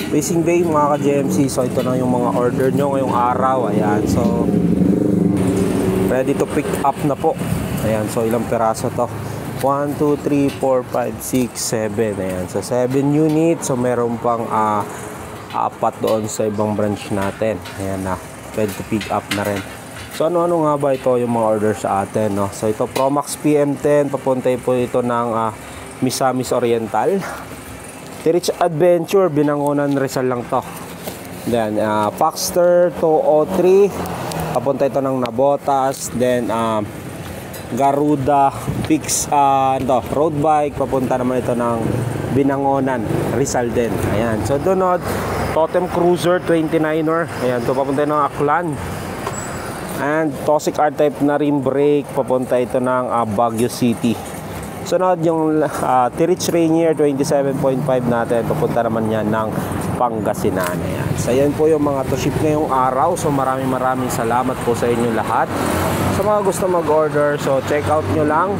Racing Bay mga ka-GMC. So ito na yung mga order nyo ngayong araw. Ayan, so ready to pick up na po. Ayan, so ilang peraso to? 1, 2, 3, 4, 5, 6, 7. Ayan, so 7 units. So meron pang 4 doon sa ibang branch natin. Ayan na, ready to pick up na rin. So ano-ano nga ba ito yung mga order sa atin, no? So ito Promax PM10, papuntay po ito ng Misamis Oriental. Tirich Adventure, Binangonan, Rizal lang to. Then Paxter 203, papunta ito ng Nabotas. Then Garuda Pix road bike, papunta naman ito ng Binangonan, Rizal din. Ayan, so doon Totem Cruiser 29er. Ayan, to papunta ng Aklan. And Toxic R-Type na rim brake, papunta ito ng Baguio City. Sunod yung Tirich Rainier 27.5 natin, papunta naman yan ng Pangasinan. Ayan. So yan po yung mga to ship ngayong araw. So maraming salamat po sa inyo lahat. Sa mga gusto mag-order, so check out nyo lang.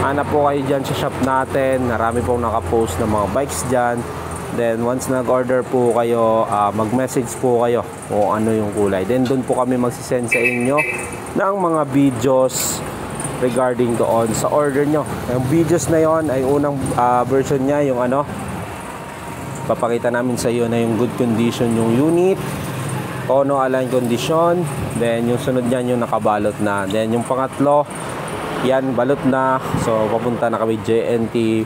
Hanap po kayo dyan sa shop natin. Marami pong nakapost ng mga bikes dyan. Then once nag-order po kayo, mag-message po kayo kung ano yung kulay. Then doon po kami magsisend sa inyo ng mga videos regarding doon sa order nyo. Yung videos na yon ay unang version niya, yung papakita namin sa iyo na yung good condition yung unit, tono align condition. Then yung sunod niyan yung nakabalot na. Then yung pangatlo, yan balot na. So papunta na kami JNT.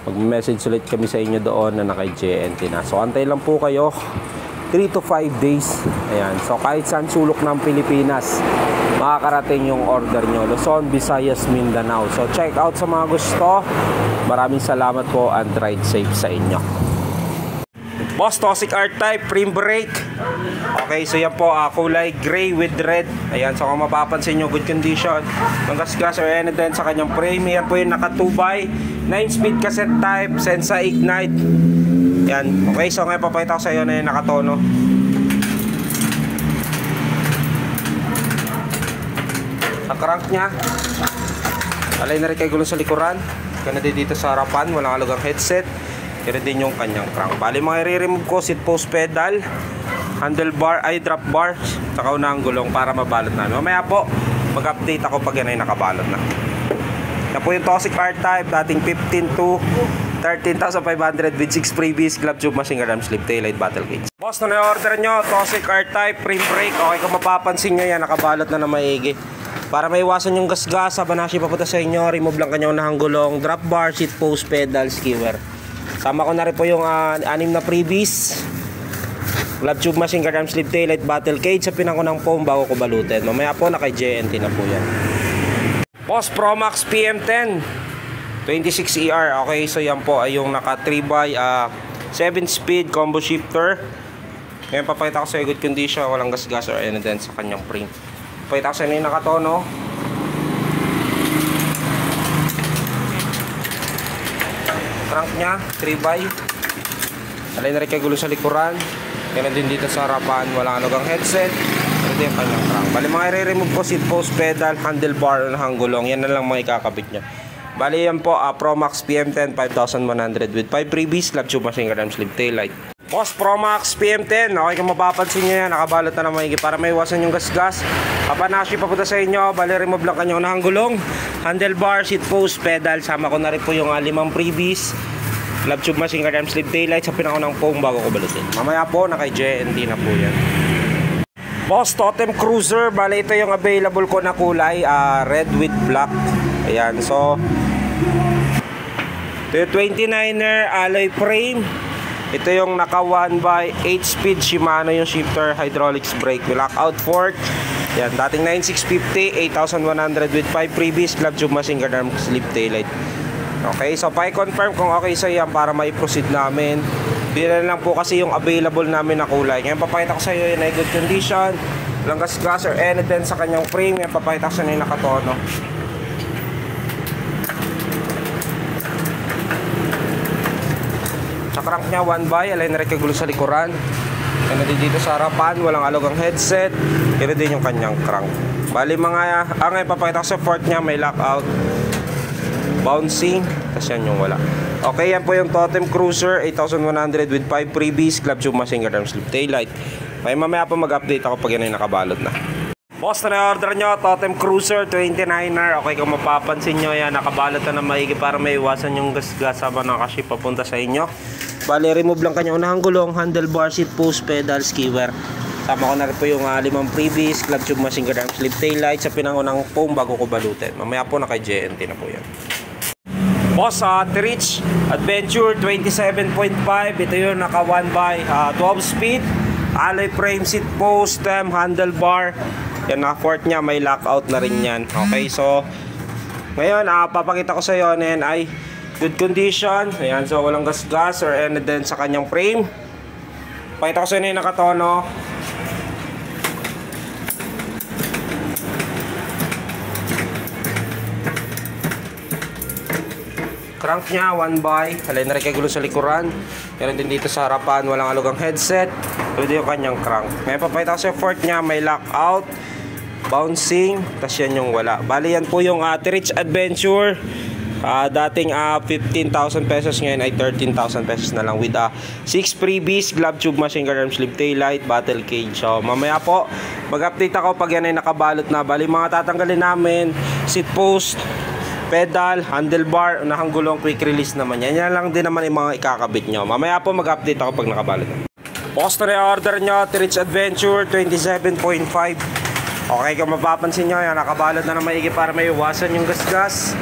Mag-message ulit kami sa inyo doon na naka JNT na. So antay lang po kayo 3 to 5 days. Ayan. So kahit saan sulok ng Pilipinas, makakarating yung order nyo. Luzon, Visayas, Mindanao. So check out sa mga gusto. Maraming salamat po and ride safe sa inyo. Boss, Toxic R-Type, rim brake. Okay, so yan po, kulay gray with red. Ayan, so kung mapapansin nyo, good condition. Ang gas or anything sa kanyang frame. Yan po yung naka 2x 9-speed cassette type, Sensa Ignite. Yan, okay, so ngayon papakita ko sa iyo na yung nakatono. Sa crank nya, alay na rin kay gulong sa likuran. Ganun din dito sa harapan, walang halagang headset. Ganun din yung kanyang crank. Bali mga i-remove ko, seat post pedal, handlebar, drop bar, saka unang gulong para mabalot namin. Mamaya po, mag-update ako pag yan ay nakabalot na. Yan po yung Toxic R-Type, dating 15 to 13,500 with 6 freebies, glove tube, machine guard, arm slip, taillight, battle cage. Boss, na na-order nyo, Toxic R-Type, rim brake. Okay, kung mapapansin nyo yan, nakabalot na maigi. Para maiwasan yung gasgasa, banashi papunta sa inyo, remove lang kanyang unahang gulong, drop bar, seat post, pedal, skewer. Sama ko na rin po yung 6 na freebies, glove tube, machine guard, arm slip, taillight, battle cage. Sa pinang ko ng foam bago ko balutin. Mamaya po, naka-JNT na po yan. Boss, Promax PM10 26ER. Okay, so yan po ay yung naka 3x 7-speed combo shifter. Ngayon papakita ko sa good condition, walang gasgas or anything sa kanyang frame. Papakita ko sa inyo yung nakatono. Crank nya 3x. Alay na rin kay gulo sa likuran. Ganun din dito sa harapan, walang halagang headset. Ito yung kanyang crank. Bali mga i-remove ko, seat post pedal, handlebar, unahang gulong. Yan na lang mga ikakabit nya. Bali yan po, Promax PM10 5,100 with 5 freebies, glove tube, machine guard, arm slip, taillight. Boss, Promax PM10, okay, kung mapapansin nyo yan, nakabalot na maigi para maiwasan yung gasgas. Papanashi papunta sa inyo, bali remove lang kanyang unahang gulong, handlebar, seat post, pedal. Sama ko na rin po yung 5 freebies, glove tube, machine guard, arm slip, taillight. Sa pinakaunang foam bago ko balutin. Mamaya po, naka-JNT na po yan. Boss, Totem Cruiser, bali ito yung available ko na kulay, red with black. Ayan, so ito yung 29er alloy frame. Ito yung naka 1x 8-speed Shimano yung shifter, hydraulics brake, lockout fork. Ayan, dating 9650, 8,100 with 5 freebies, glove tube, machine guard, arm slip, taillight. Okay, so pa-confirm kung okay sa yan para mai-proceed namin. Bilan lang po kasi yung available namin na kulay. Ngayon papakita ko sa iyo yung good condition, walang gasgas or anything sa kanyang frame. Ngayon papakita ko sa inyo yung nakatono. Sa crank nya 1x, alay na rin kay gulo sa likuran. Ano din dito sa harapan, walang halagang headset. Ito din yung kanyang crank. Bali mga, ngayon papakita ko sa fork nya, may lockout, bouncing, tapos yan yung wala. Okay, yan po yung Totem Cruiser 8100 with 5 freebies, club tube machine guard arm sleeve taillight. Okay, mamaya po mag-update ako pag yan ay nakabalot na. Boss, na order nyo, Totem Cruiser 29er. Okay, kung mapapansin nyo yan, nakabalot na maigi para may iwasan yung gas-gas habang nakaship papunta sa inyo. Bali, remove lang kanya unahang gulong, handlebar, seat post, pedal, skiwer. Sama ko na rin po yung 5 freebies, club tube machine guard arm sleeve taillight sa pinangunang foam bago ko balutin. Mamaya po naka JNT na po yan. Boss, T-Reach Adventure 27.5. Ito yung naka 1x 12 speed, alloy frame, seat post, stem, handlebar. Yan, naka fourth nya, may lockout na rin yan. Okay, so ngayon papakita ko sa iyo na yan ay good condition. Ayan, so walang gas-gas or any dent sa kanyang frame. Pakita ko sa inyo yung nakatono. Crank nya 1x, alay na rin kagulo sa likuran. Meron din dito sa harapan, walang alugang headset. Pwede yung kanyang crank. Ngayon papakita ko sa fourth nya, may lockout, bouncing, tas yan yung wala. Bali yan po yung T-Reach Adventure. Dating 15,000 pesos, ngayon ay 13,000 pesos na lang with 6 freebies, glove tube machine guard arm sleeve taillight, battle cage. So mamaya po mag-update ako pag yan ay nakabalot na. Bali mga tatanggalin namin, seat post, pedal, handlebar, unahang gulong, quick release naman yan. Yan lang din naman yung mga ikakabit nyo. Mamaya po mag-update ako pag nakabalot na. Post na order nyo, T-Reach Adventure 27.5. Okay, kung mapapansin nyo, yan, nakabalot na maigi para may iwasan yung gas-gas.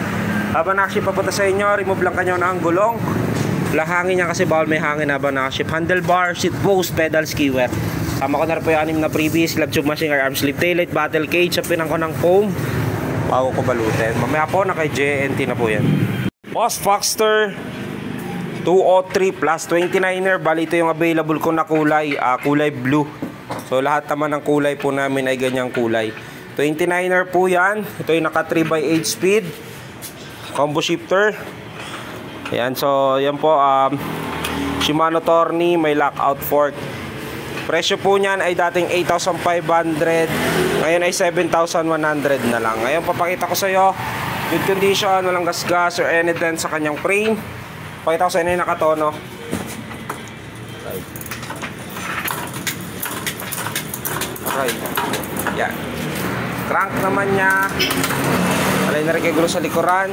Habang nakaship papunta sa inyo, remove lang kanyo unahang gulong. Wala hangin yan kasi bawal may hangin habang nakaship. Handlebar, seat post, pedal, skiwer. Sama ko na rin po yung 6 na freebies, glove tube machine guard arm sleeve taillight, battle cage, sa pinang ko ng foam bago ko balutin. Mamaya po naka JNT na po yan. Boss, Foxster 203 plus 29er. Bali ito yung available ko na kulay, kulay blue. So lahat naman ng kulay po namin ay ganyang kulay. 29er po yan. Ito yung naka 3x8 speed, combo shifter. Ayan, so yan po Shimano Tourney, may lockout fork. Presyo po niyan ay dating 8,500, ngayon ay 7,100 na lang. Ngayon papakita ko sa iyo, good condition, walang gas-gas or any dent sa kanyang frame. Pakita ko sa inyo yung nakatono. Okay. Yan. Crank naman niya. Alay na rin kay gulo sa likuran.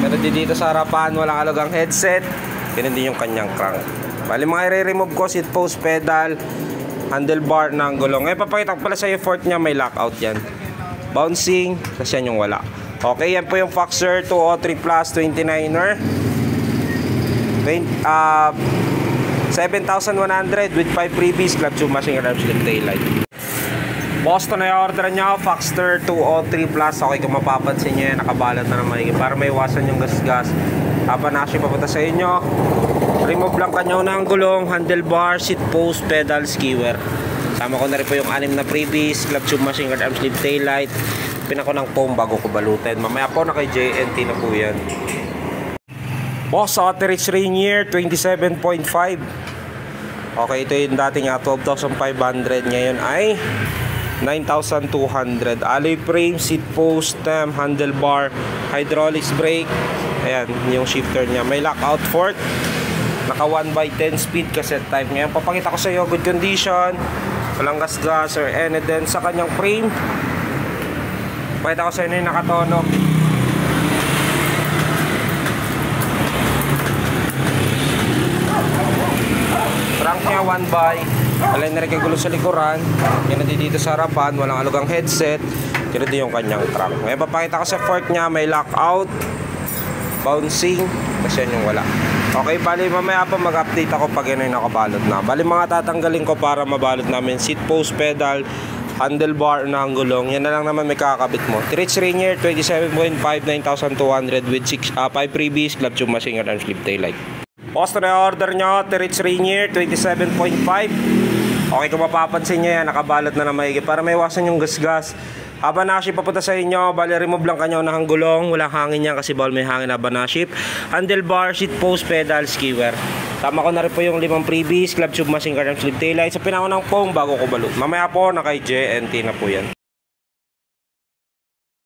Pero dito sa harapan, walang alugang headset. Ganun din yung kanyang crank. Bali mga i-remove ko, seat post, pedal, handlebar ng gulong. Ngayon papakita ko pala sa iyo, fourth nya may lockout yan. Bouncing, kasi yan yung wala. Okay, yan po yung Foxster 203 plus 29er. 7,100 with 5 freebies, club tube machine guard arm sleeve taillight. Boston na i-order nyo, Foxster 203 plus. Okay, kung mapapansin nyo yan, nakabalot na naman para may iwasan yung gas-gas. Habang nakasya papunta sa inyo, remove lang kanyo ng gulong, handlebar, seat post, pedal, skiwer. Sama ko na rin po yung 6 na freebies, club tube machine guard arm sleeve taillight. Pinako ng foam bago ko balutin. Mamaya po naka JNT na po yan. Boss, T-Reach Rainier 27.5. Okay, ito yung dating 12,500, ngayon ay 9,200. Alloy frame, seat post, stem, handlebar, hydraulics brake. Ayan, yung shifter niya. May lockout fork. Naka 1x10 speed cassette type. Ngayon papakita ko sa iyo, good condition, walang gas-gas or any dent sa kanyang frame. Pakita ko sa inyo yung nakatono. Crank niya 1x. Alay na rin kay gulo sa likuran. Yan na dito sa harapan, walang alugang headset. Yan din yung kanyang crank. Ngayon papakita ko sa fork niya, may lockout, bouncing, kasi yan yung wala. Okay, bali mamaya pa mag-update ako pag yun ay nakabalot na. Bali mga tatanggalin ko para mabalot namin, seat post, pedal, handlebar na ang gulong. Yan na lang naman may kakabit mo. T-Reach Rainier 27.5, 9,200 with 5 freebies, club tube machine guard arm sleeve taillight. Post na order nyo, T-Reach Rainier 27.5. Okay, kung mapapansin nyo yan, nakabalot na maigi para may iwasan yung gas-gas. Habang na-ship papunta sa inyo, bali remove lang kanyo ng gulong, walang hangin yan kasi bawal may hangin habang na-ship. Handlebar, seat post, pedal, skiwer. Tama ko na rin po yung 5 freebies, club tube machine guard arm sleeve taillight sa pinako ng foam bago ko balot. Mamaya po naka JNT na po yan.